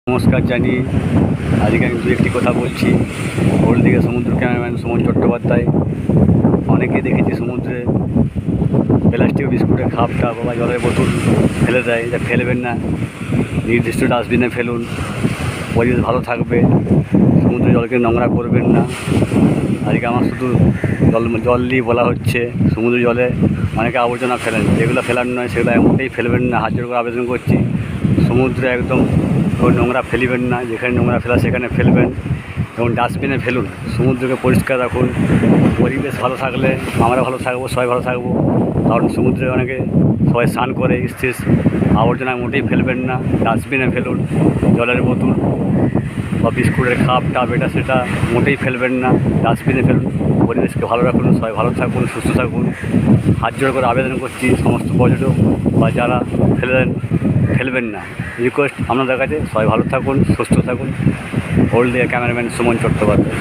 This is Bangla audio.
নমস্কার জানিয়ে আজকে আমি দু একটি কথা বলছি। হলদিঘা সমুদ্র ক্যামেরাম্যান সুমন চট্টোপাধ্যায়। অনেকে দেখেছি সমুদ্রে প্লাস্টিক বিস্কুটের খাপটা বা জলের বোতল ফেলে দেয়। এটা ফেলবেন না, নির্দিষ্ট ডাস্টবিনে ফেলুন, পরিবেশ ভালো থাকবে। সমুদ্রে জলকে নোংরা করবেন না। আজকে আমার শুধু জল দিয়ে বলা হচ্ছে, সমুদ্র জলে অনেকে আবর্জনা ফেলেন, যেগুলো ফেলার নয় সেগুলো মোটেই ফেলবেন না। হাত জোর করে আবেদন করছি, সমুদ্রে একদম নোংরা ফেলিবেন না। যেখানে নোংরা ফেলা সেখানে ফেলবেন এবং ডাস্টবিনে ফেলুন। সমুদ্রকে পরিষ্কার রাখুন। পরিবেশ ভালো থাকলে আমরা ভালো থাকবো, সবাই ভালো থাকবো। কারণ সমুদ্রে অনেকে সবাই স্নান করে স্থির, আবর্জনা মোটেই ফেলবেন না, ডাস্টবিনে ফেলুন। জলের বোতল বা বিস্কুটের কাপ টাপ এটা সেটা মোটেই ফেলবেন না, ডাস্টবিনে ফেলুন। পরিবেশকে ভালো রাখুন, সবাই ভালো থাকুন, সুস্থ থাকুন। হাত জোড় করে আবেদন করছি সমস্ত পর্যটক বা যারা ফেলবেন না, রিকোয়েস্ট আপনাদের কাছে। সবাই ভালো থাকুন, সুস্থ থাকুন। হলদিঘা ক্যামেরাম্যান সুমন চট্টোপাধ্যায়।